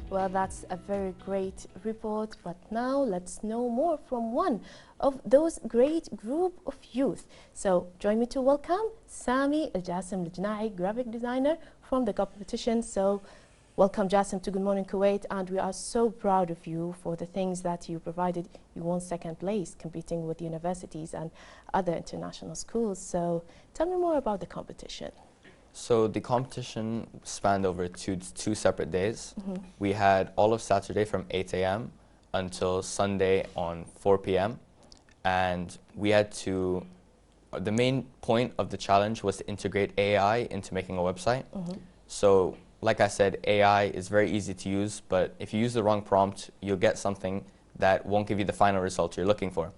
Well, that's a very great report, but now let's know more from one of those great group of youth. So join me to welcome Sami Aljenae, graphic designer from the competition. So welcome Jassim to Good Morning Kuwait, and we are so proud of you for the things that you provided. You won second place competing with universities and other international schools. So tell me more about the competition. So the competition spanned over two separate days. We had all of Saturday from 8 a.m. until Sunday on 4 p.m. And we had to, the main point of the challenge was to integrate AI into making a website. So like I said, AI is very easy to use, but if you use the wrong prompt, you'll get something that won't give you the final result you're looking for.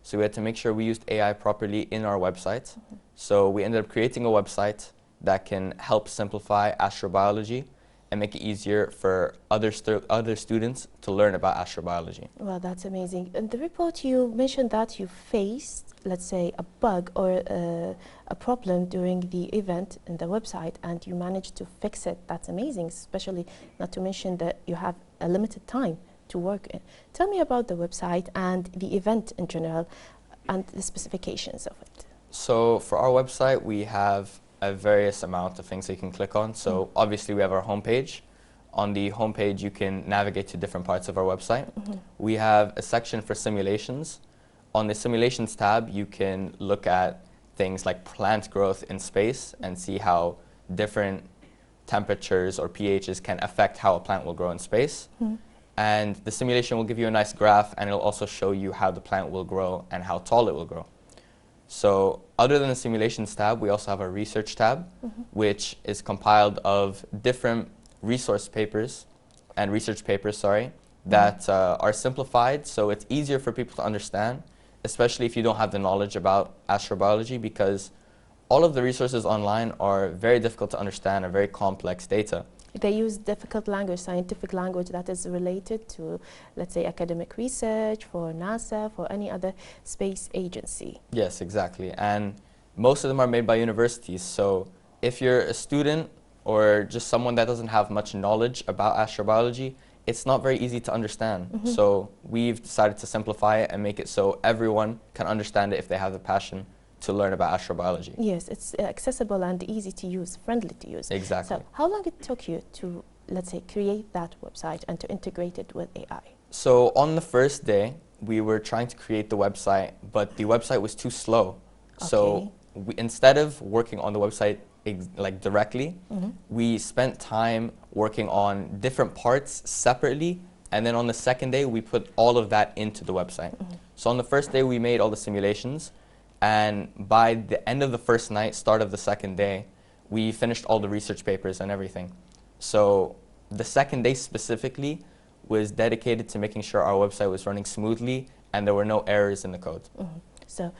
So we had to make sure we used AI properly in our website. So we ended up creating a website that can help simplify astrobiology and make it easier for other students to learn about astrobiology. Well, that's amazing. In the report, you mentioned that you faced, let's say, a bug or a problem during the event in the website, and you managed to fix it. That's amazing, especially not to mention that you have a limited time to work in. Tell me about the website and the event in general and the specifications of it. So for our website, we have a various amount of things that you can click on. So obviously we have our homepage. On the homepage you can navigate to different parts of our website. We have a section for simulations. On the simulations tab you can look at things like plant growth in space and see how different temperatures or pHs can affect how a plant will grow in space. And the simulation will give you a nice graph, and it'll also show you how the plant will grow and how tall it will grow. So other than the simulations tab, we also have a research tab, which is compiled of different research papers, that are simplified, so it's easier for people to understand, especially if you don't have the knowledge about astrobiology, because all of the resources online are very difficult to understand and very complex data. They use difficult language, scientific language that is related to, let's say, academic research for NASA, for any other space agency. Yes, exactly. And most of them are made by universities. So if you're a student or just someone that doesn't have much knowledge about astrobiology, it's not very easy to understand. So we've decided to simplify it and make it so everyone can understand it if they have the passion to learn about astrobiology. Yes, it's accessible and easy to use, friendly to use. Exactly. So how long it took you to, let's say, create that website and to integrate it with AI? So on the first day, we were trying to create the website, but the website was too slow. So instead of working on the website directly, we spent time working on different parts separately, and then on the second day, we put all of that into the website. So on the first day, we made all the simulations. And by the end of the first night, start of the second day, we finished all the research papers and everything. So the second day specifically was dedicated to making sure our website was running smoothly and there were no errors in the code. So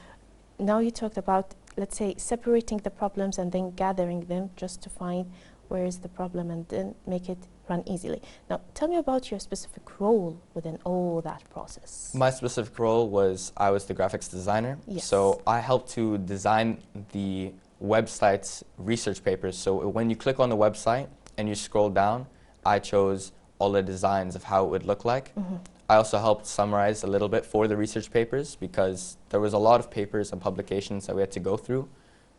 now you talked about, let's say, separating the problems and then gathering them just to find where is the problem and then make it run easily. Now, tell me about your specific role within all that process. My specific role was, I was the graphics designer. So I helped to design the website's research papers. So when you click on the website and you scroll down, I chose all the designs of how it would look like. I also helped summarize a little bit for the research papers because there was a lot of papers and publications that we had to go through.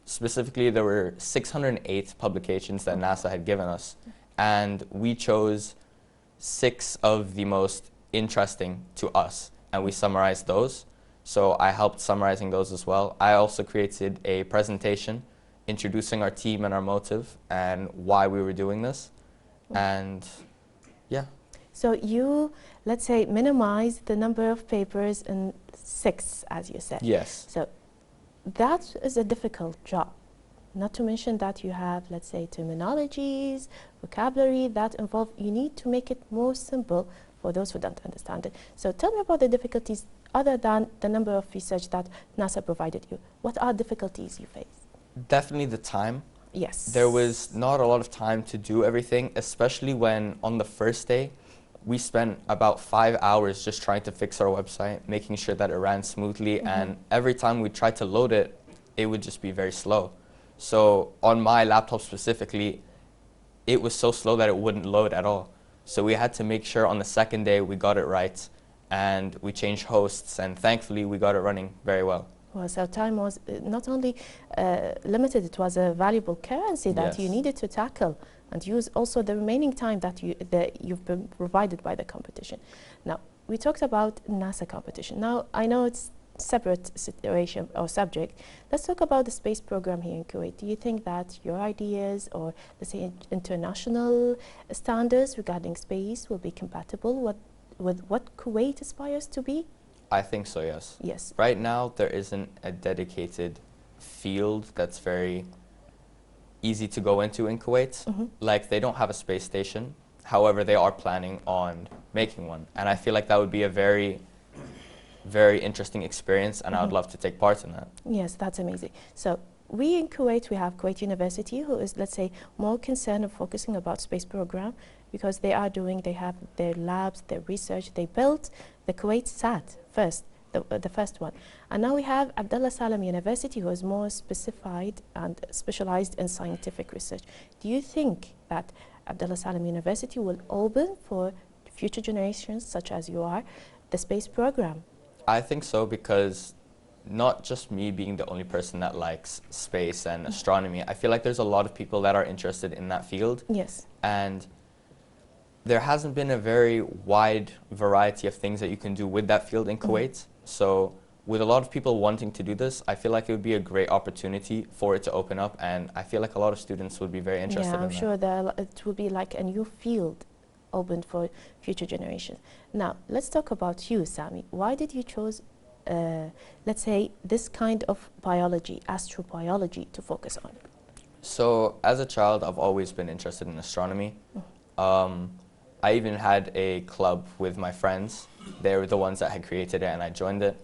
Specifically, there were 608 publications that NASA had given us, and we chose 6 of the most interesting to us, and we summarized those. So I helped summarizing those as well. I also created a presentation introducing our team and our motive and why we were doing this, and yeah. So you, let's say, minimize the number of papers in 6, as you said. Yes. So that is a difficult job. Not to mention that you have, let's say, terminologies, vocabulary that involve, you need to make it more simple for those who don't understand it. So tell me about the difficulties other than the number of research that NASA provided you. What are difficulties you face? Definitely the time. Yes. There was not a lot of time to do everything, especially when on the first day, we spent about 5 hours just trying to fix our website, making sure that it ran smoothly, and every time we tried to load it, it would just be very slow. So on my laptop specifically, it was so slow that it wouldn't load at all. So we had to make sure on the second day we got it right, and we changed hosts, and thankfully we got it running very well. Well, so time was not only limited, it was a valuable currency that you needed to tackle and use also the remaining time that you've been provided by the competition. Now, we talked about NASA competition. Now, I know it's separate situation or subject. Let's talk about the space program here in Kuwait. Do you think that your ideas or, let's say, international standards regarding space will be compatible with what Kuwait aspires to be? I think so, yes. Yes. Right now, there isn't a dedicated field that's very easy to go into in Kuwait. Like, they don't have a space station. However, they are planning on making one. And I feel like that would be a very, very interesting experience, and I would love to take part in that. Yes, that's amazing. So we in Kuwait, we have Kuwait University, who is, let's say, more concerned of focusing about space program, because they have their labs, their research. They built the Kuwait Sat first, the first one. And now we have Abdullah Salem University, who is more specified and specialized in scientific research. Do you think that Abdullah Salem University will open for future generations, such as you are, the space program? I think so, because not just me being the only person that likes space and astronomy, I feel like there's a lot of people that are interested in that field. Yes. And there hasn't been a very wide variety of things that you can do with that field in Kuwait. So with a lot of people wanting to do this, I feel like it would be a great opportunity for it to open up, and I feel like a lot of students would be very interested in that. Yeah, I'm sure that it will be like a new field opened for future generations. Now, let's talk about you, Sami. Why did you choose, let's say, this kind of biology, astrobiology, to focus on? So as a child, I've always been interested in astronomy. I even had a club with my friends. They were the ones that had created it, and I joined it.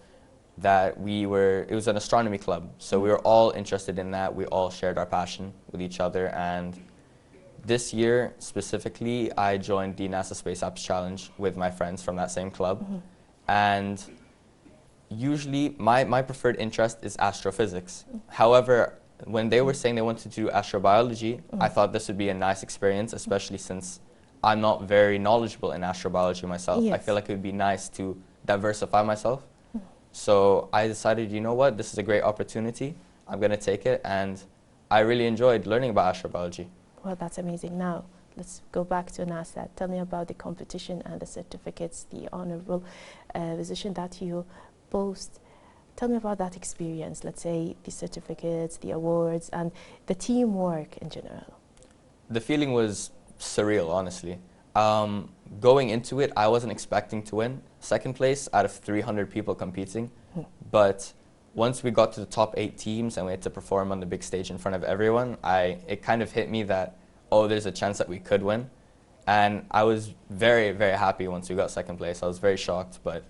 It was an astronomy club, so we were all interested in that. We all shared our passion with each other, and this year specifically, I joined the NASA Space Apps Challenge with my friends from that same club. And usually my preferred interest is astrophysics. However, when they were saying they wanted to do astrobiology, I thought this would be a nice experience, especially since I'm not very knowledgeable in astrobiology myself. I feel like it would be nice to diversify myself. So I decided, you know what, this is a great opportunity. I'm going to take it, and I really enjoyed learning about astrobiology. Well, that's amazing. Now, let's go back to NASA. Tell me about the competition and the certificates, the honorable position that you boast. Tell me about that experience, let's say the certificates, the awards, and the teamwork in general. The feeling was surreal, honestly. Going into it, I wasn't expecting to win second place out of 300 people competing. But once we got to the top 8 teams and we had to perform on the big stage in front of everyone, it kind of hit me that, oh, there's a chance that we could win. And I was very, very happy once we got second place. I was very shocked, but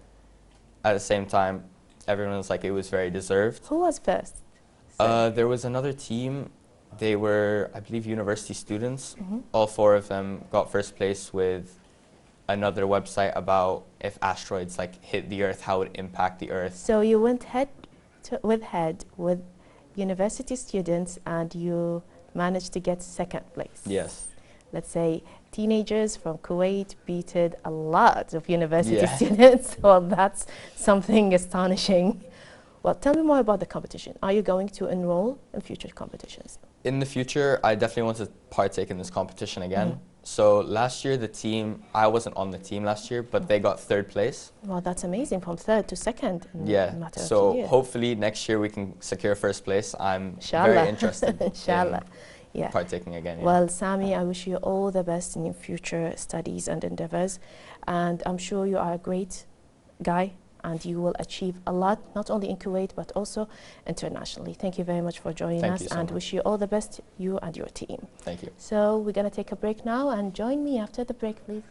at the same time, everyone was like, it was very deserved. Who was first? There was another team. They were, I believe, university students. All 4 of them got first place with another website about if asteroids hit the Earth, how it would impact the Earth. So you went head with university students, and you managed to get second place. Yes. Let's say teenagers from Kuwait beated a lot of university students. Well, that's something astonishing. Well, tell me more about the competition. Are you going to enroll in future competitions? In the future, I definitely want to partake in this competition again. So last year, I wasn't on the team last year, but they got 3rd place. Well, that's amazing, from 3rd to 2nd in a matter of 2 so years. Hopefully next year we can secure 1st place. I'm Inshallah. very interested in partaking again. Well, Sami, I wish you all the best in your future studies and endeavors. And I'm sure you are a great guy, and you will achieve a lot, not only in Kuwait, but also internationally. Thank you very much for joining us, and wish you all the best, you and your team. Thank you. So we're going to take a break now, and join me after the break, please.